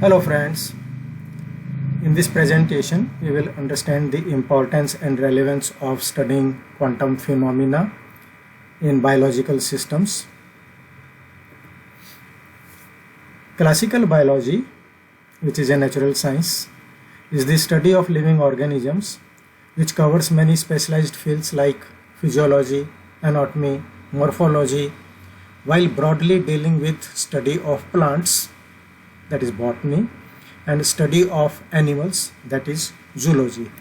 Hello friends, in this presentation we will understand the importance and relevance of studying quantum phenomena in biological systems. Classical biology, which is a natural science, is the study of living organisms which covers many specialized fields like physiology, anatomy, morphology, while broadly dealing with study of plants, that is botany, and study of animals, that is zoology.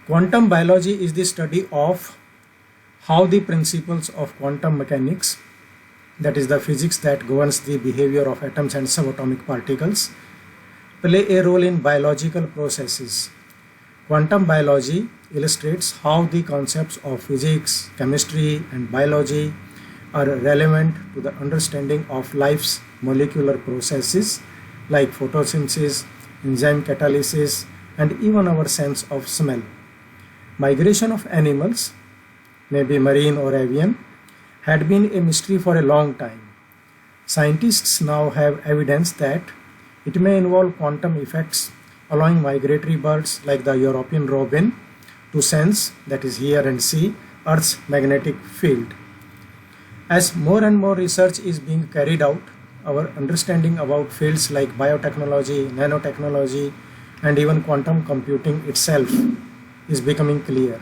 Quantum biology is the study of how the principles of quantum mechanics, that is the physics that governs the behavior of atoms and subatomic particles, play a role in biological processes. Quantum biology illustrates how the concepts of physics, chemistry, and biology are relevant to the understanding of life's molecular processes like photosynthesis, enzyme catalysis, and even our sense of smell. Migration of animals, maybe marine or avian, had been a mystery for a long time. Scientists now have evidence that it may involve quantum effects, allowing migratory birds like the European robin to sense, that is hear and see, Earth's magnetic field. As more and more research is being carried out, our understanding about fields like biotechnology, nanotechnology, and even quantum computing itself is becoming clear.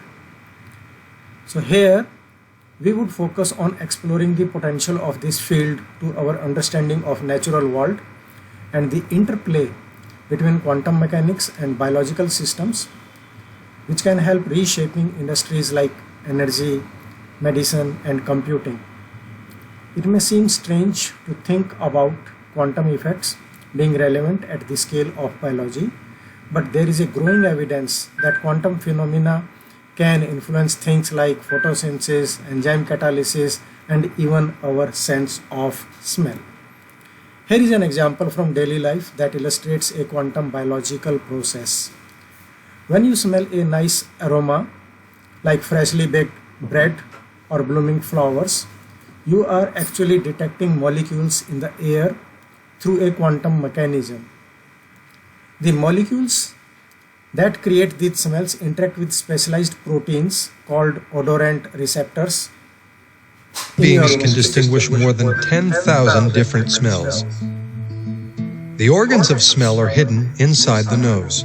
So here we would focus on exploring the potential of this field to our understanding of natural world and the interplay between quantum mechanics and biological systems, which can help reshaping industries like energy, medicine, and computing. It may seem strange to think about quantum effects being relevant at the scale of biology, but there is a growing evidence that quantum phenomena can influence things like photosynthesis, enzyme catalysis, and even our sense of smell. Here is an example from daily life that illustrates a quantum biological process. When you smell a nice aroma like freshly baked bread or blooming flowers, you are actually detecting molecules in the air through a quantum mechanism. The molecules that create these smells interact with specialized proteins called odorant receptors. Beings can distinguish more than 10,000 different smells. The organs of smell are hidden inside the nose.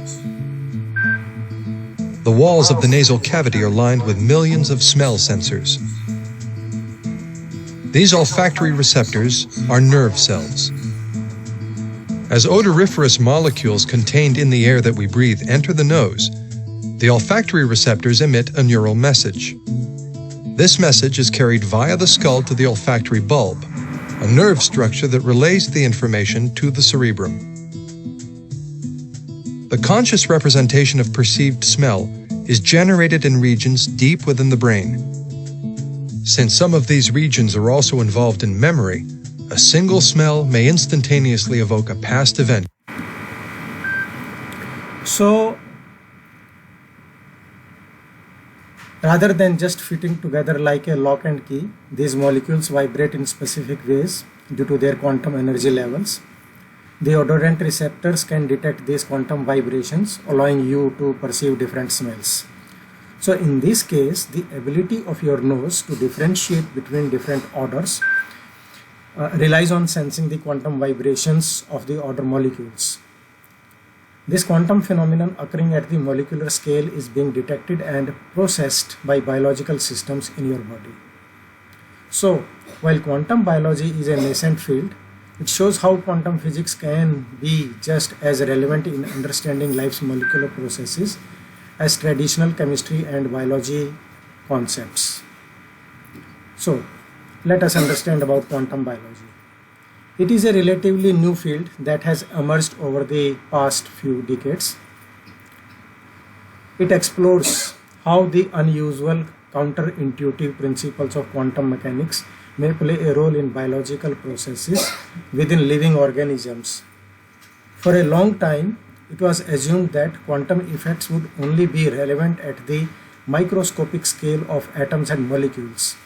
The walls of the nasal cavity are lined with millions of smell sensors. These olfactory receptors are nerve cells. As odoriferous molecules contained in the air that we breathe enter the nose, the olfactory receptors emit a neural message. This message is carried via the skull to the olfactory bulb, a nerve structure that relays the information to the cerebrum. The conscious representation of perceived smell is generated in regions deep within the brain. Since some of these regions are also involved in memory, a single smell may instantaneously evoke a past event. So, rather than just fitting together like a lock and key, these molecules vibrate in specific ways due to their quantum energy levels. The odorant receptors can detect these quantum vibrations, allowing you to perceive different smells. So in this case, the ability of your nose to differentiate between different odors relies on sensing the quantum vibrations of the odor molecules. This quantum phenomenon occurring at the molecular scale is being detected and processed by biological systems in your body. So, while quantum biology is a nascent field, it shows how quantum physics can be just as relevant in understanding life's molecular processes as traditional chemistry and biology concepts. So, let us understand about quantum biology. It is a relatively new field that has emerged over the past few decades. It explores how the unusual, counterintuitive principles of quantum mechanics may play a role in biological processes within living organisms. For a long time, it was assumed that quantum effects would only be relevant at the microscopic scale of atoms and molecules.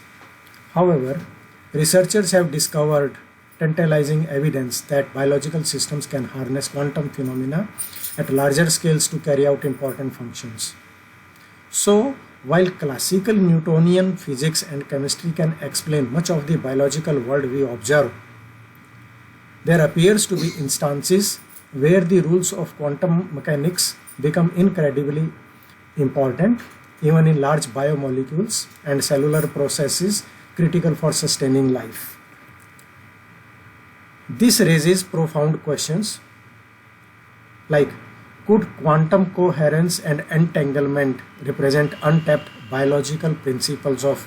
However, researchers have discovered tantalizing evidence that biological systems can harness quantum phenomena at larger scales to carry out important functions. So, while classical Newtonian physics and chemistry can explain much of the biological world we observe, there appears to be instances where the rules of quantum mechanics become incredibly important, even in large biomolecules and cellular processes critical for sustaining life. This raises profound questions like, could quantum coherence and entanglement represent untapped biological principles of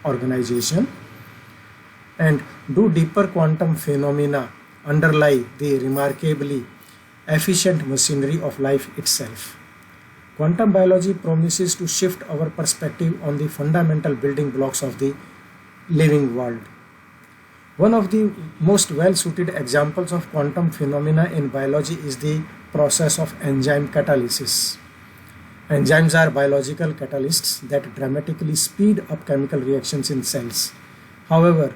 organization? And do deeper quantum phenomena underlie the remarkably efficient machinery of life itself? Quantum biology promises to shift our perspective on the fundamental building blocks of the living world. One of the most well-suited examples of quantum phenomena in biology is the process of enzyme catalysis. Enzymes are biological catalysts that dramatically speed up chemical reactions in cells. However,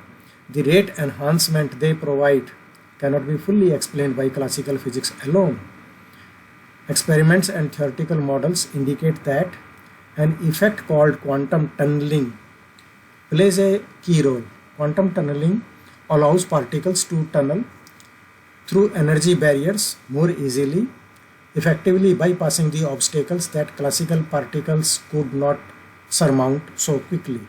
the rate enhancement they provide cannot be fully explained by classical physics alone. Experiments and theoretical models indicate that an effect called quantum tunneling plays a key role. Quantum tunneling allows particles to tunnel through energy barriers more easily, effectively bypassing the obstacles that classical particles could not surmount so quickly.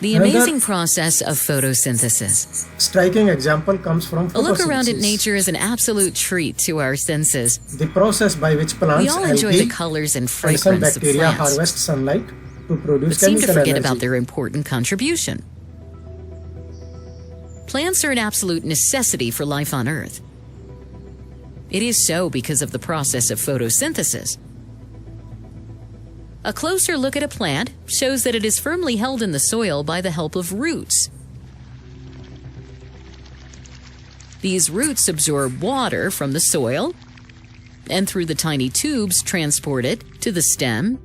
The amazing process of photosynthesis. Striking example comes from photosynthesis. A look around at nature is an absolute treat to our senses. The process by which plants, We all enjoy algae, the colors and and fragrance some of bacteria plants, harvest sunlight to produce but seem to chemical forget energy. about their important contribution. Plants are an absolute necessity for life on Earth. It is so because of the process of photosynthesis. A closer look at a plant shows that it is firmly held in the soil by the help of roots. These roots absorb water from the soil and through the tiny tubes transport it to the stem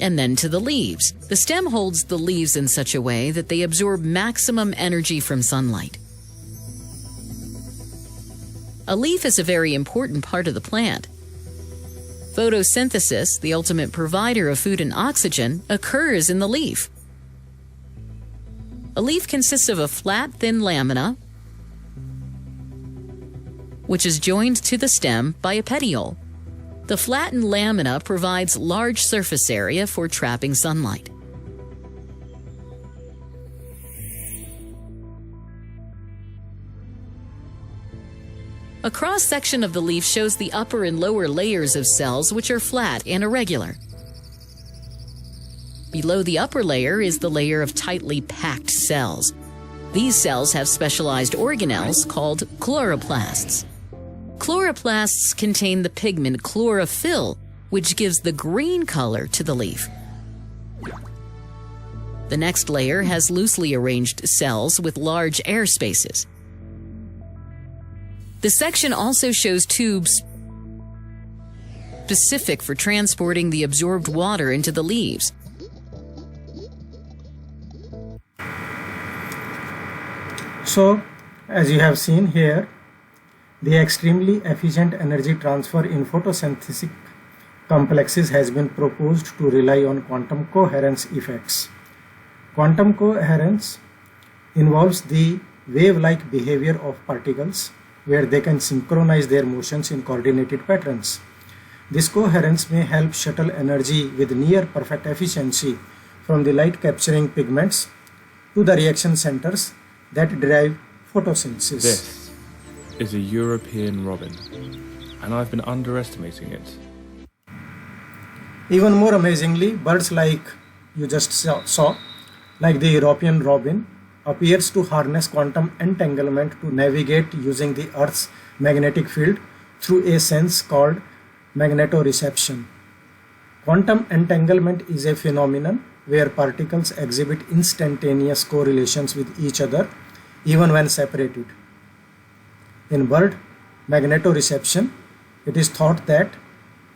and then to the leaves. The stem holds the leaves in such a way that they absorb maximum energy from sunlight. A leaf is a very important part of the plant. Photosynthesis, the ultimate provider of food and oxygen, occurs in the leaf. A leaf consists of a flat, thin lamina, which is joined to the stem by a petiole. The flattened lamina provides large surface area for trapping sunlight. A cross-section of the leaf shows the upper and lower layers of cells, which are flat and irregular. Below the upper layer is the layer of tightly packed cells. These cells have specialized organelles called chloroplasts. Chloroplasts contain the pigment chlorophyll, which gives the green color to the leaf. The next layer has loosely arranged cells with large air spaces. The section also shows tubes specific for transporting the absorbed water into the leaves. So, as you have seen here, the extremely efficient energy transfer in photosynthetic complexes has been proposed to rely on quantum coherence effects. Quantum coherence involves the wave-like behavior of particles where they can synchronize their motions in coordinated patterns. This coherence may help shuttle energy with near perfect efficiency from the light-capturing pigments to the reaction centers that drive photosynthesis. This is a European robin, and I've been underestimating it. Even more amazingly, birds like you just saw, like the European robin, appears to harness quantum entanglement to navigate using the Earth's magnetic field through a sense called magnetoreception. Quantum entanglement is a phenomenon where particles exhibit instantaneous correlations with each other even when separated. In bird magnetoreception, it is thought that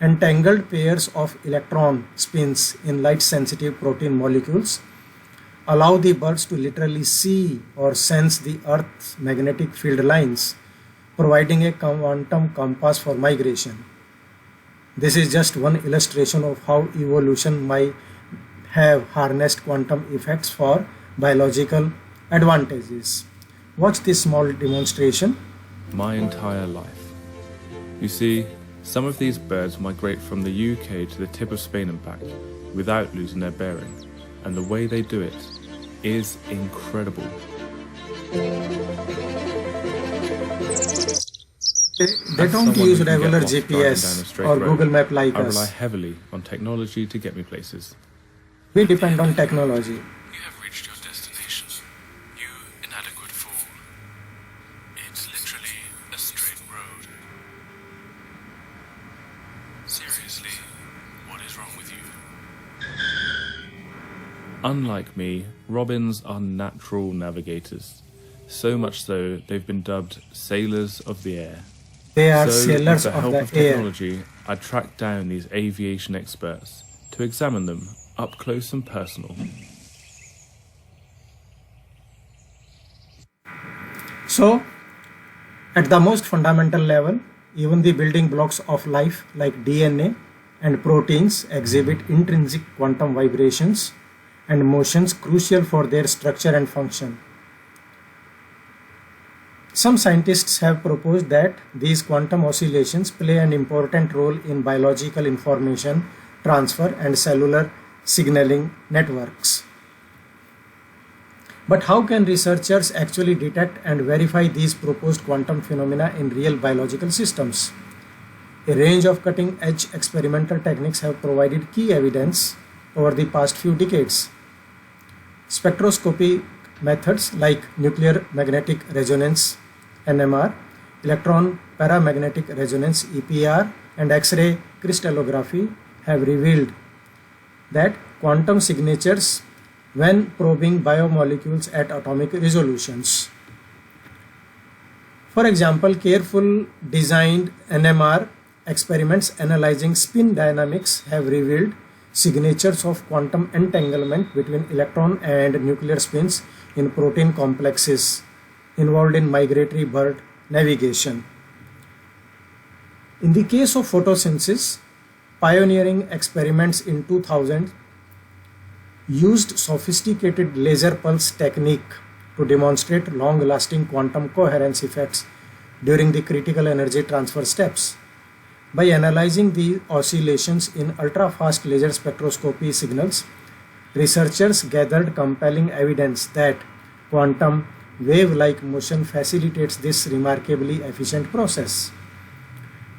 entangled pairs of electron spins in light-sensitive protein molecules allow the birds to literally see or sense the Earth's magnetic field lines, providing a quantum compass for migration. This is just one illustration of how evolution might have harnessed quantum effects for biological advantages. Watch this small demonstration. My entire life. You see, some of these birds migrate from the UK to the tip of Spain and back without losing their bearing, and the way they do it is incredible. They don't use regular GPS or Google Map like I rely us. heavily on technology to get me places. We depend on technology. You have reached your destination. You inadequate fool. It's literally a straight road. Seriously, what is wrong with you? Unlike me, robins are natural navigators. So much so, they've been dubbed sailors of the air. They are So, sailors with the of help the of air. technology, I tracked down these aviation experts to examine them up close and personal. So, at the most fundamental level, even the building blocks of life like DNA and proteins exhibit intrinsic quantum vibrations and motions crucial for their structure and function. Some scientists have proposed that these quantum oscillations play an important role in biological information transfer and cellular signaling networks. But how can researchers actually detect and verify these proposed quantum phenomena in real biological systems? A range of cutting-edge experimental techniques have provided key evidence over the past few decades. Spectroscopy methods like nuclear magnetic resonance (NMR), electron paramagnetic resonance (EPR), and X-ray crystallography have revealed that quantum signatures when probing biomolecules at atomic resolutions. For example, careful designed NMR experiments analyzing spin dynamics have revealed signatures of quantum entanglement between electron and nuclear spins in protein complexes involved in migratory bird navigation. In the case of photosynthesis, pioneering experiments in 2000 used sophisticated laser pulse technique to demonstrate long-lasting quantum coherence effects during the critical energy transfer steps. By analyzing the oscillations in ultra-fast laser spectroscopy signals, researchers gathered compelling evidence that quantum wave-like motion facilitates this remarkably efficient process.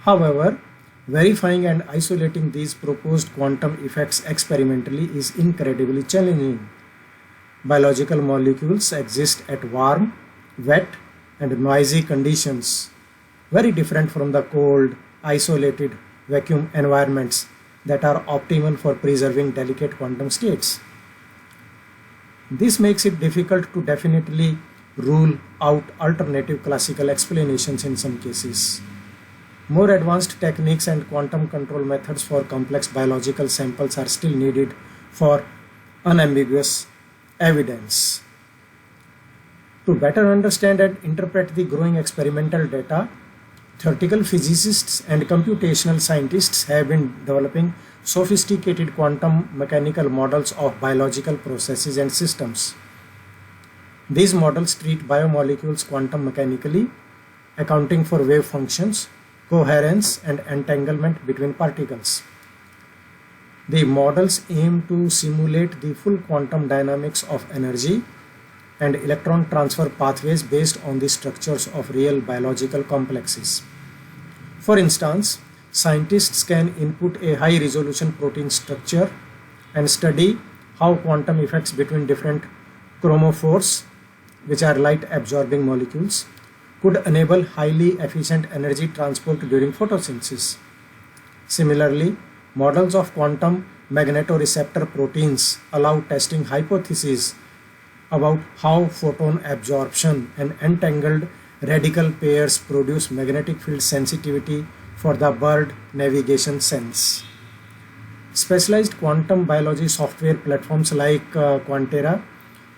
However, verifying and isolating these proposed quantum effects experimentally is incredibly challenging. Biological molecules exist at warm, wet, and noisy conditions, very different from the cold, isolated vacuum environments that are optimal for preserving delicate quantum states. This makes it difficult to definitely rule out alternative classical explanations in some cases. More advanced techniques and quantum control methods for complex biological samples are still needed for unambiguous evidence. To better understand and interpret the growing experimental data, theoretical physicists and computational scientists have been developing sophisticated quantum mechanical models of biological processes and systems. These models treat biomolecules quantum mechanically, accounting for wave functions, coherence, and entanglement between particles. The models aim to simulate the full quantum dynamics of energy and electron transfer pathways based on the structures of real biological complexes. For instance, scientists can input a high-resolution protein structure and study how quantum effects between different chromophores, which are light-absorbing molecules, could enable highly efficient energy transport during photosynthesis. Similarly, models of quantum magnetoreceptor proteins allow testing hypotheses about how photon absorption and entangled radical pairs produce magnetic field sensitivity for the bird navigation sense. Specialized quantum biology software platforms like Quantera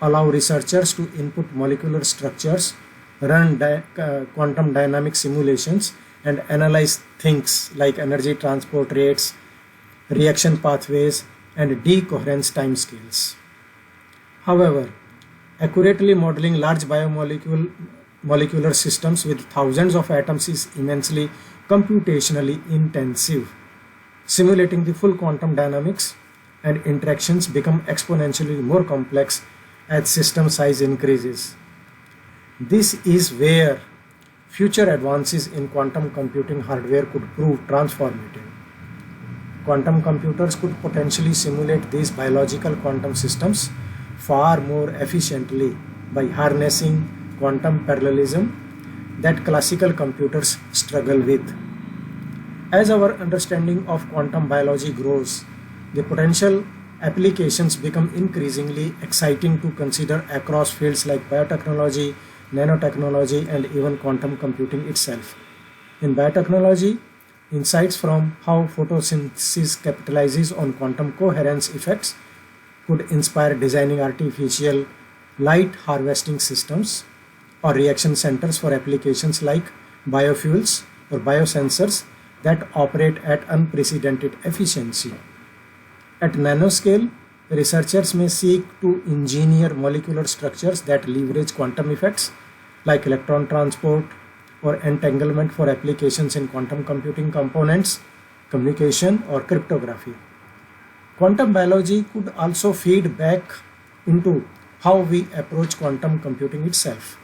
allow researchers to input molecular structures, run quantum dynamic simulations, and analyze things like energy transport rates, reaction pathways, and decoherence timescales. However, accurately modeling large molecular systems with thousands of atoms is immensely computationally intensive. Simulating the full quantum dynamics and interactions become exponentially more complex as system size increases. This is where future advances in quantum computing hardware could prove transformative. Quantum computers could potentially simulate these biological quantum systems far more efficiently by harnessing quantum parallelism that classical computers struggle with. As our understanding of quantum biology grows, the potential applications become increasingly exciting to consider across fields like biotechnology, nanotechnology, and even quantum computing itself. In biotechnology, insights from how photosynthesis capitalizes on quantum coherence effects could inspire designing artificial light harvesting systems or reaction centers for applications like biofuels or biosensors that operate at unprecedented efficiency. At nanoscale, researchers may seek to engineer molecular structures that leverage quantum effects like electron transport or entanglement for applications in quantum computing components, communication, or cryptography. Quantum biology could also feed back into how we approach quantum computing itself.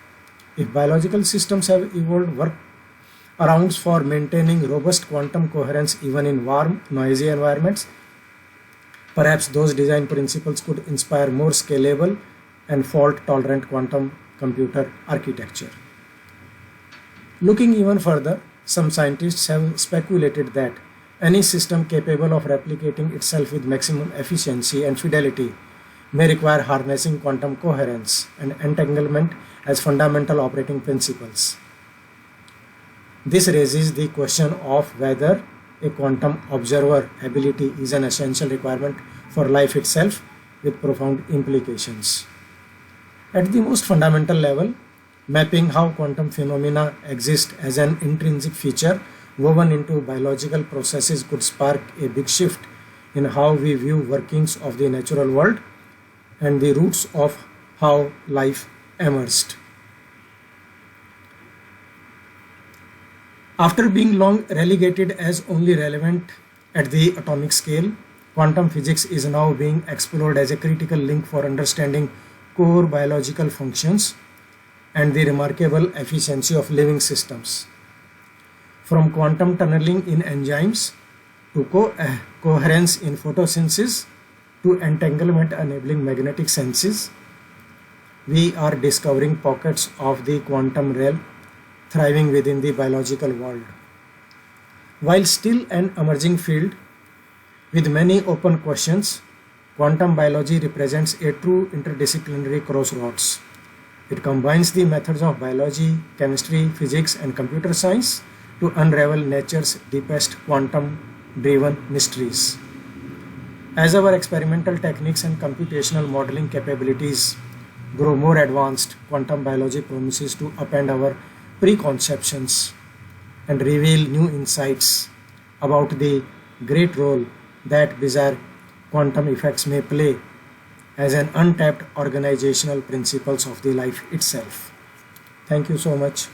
If biological systems have evolved workarounds for maintaining robust quantum coherence even in warm, noisy environments, perhaps those design principles could inspire more scalable and fault-tolerant quantum computer architecture. Looking even further, some scientists have speculated that any system capable of replicating itself with maximum efficiency and fidelity may require harnessing quantum coherence and entanglement as fundamental operating principles. This raises the question of whether a quantum observer ability is an essential requirement for life itself, with profound implications. At the most fundamental level, mapping how quantum phenomena exist as an intrinsic feature woven into biological processes could spark a big shift in how we view workings of the natural world and the roots of how life emerged. After being long relegated as only relevant at the atomic scale, quantum physics is now being explored as a critical link for understanding core biological functions and the remarkable efficiency of living systems. From quantum tunneling in enzymes to coherence in photosynthesis to entanglement enabling magnetic senses, we are discovering pockets of the quantum realm thriving within the biological world. While still an emerging field with many open questions, quantum biology represents a true interdisciplinary crossroads. It combines the methods of biology, chemistry, physics, and computer science to unravel nature's deepest quantum-driven mysteries. As our experimental techniques and computational modeling capabilities grow more advanced, quantum biology promises to upend our preconceptions and reveal new insights about the great role that bizarre quantum effects may play as an untapped organizational principles of the life itself. Thank you so much.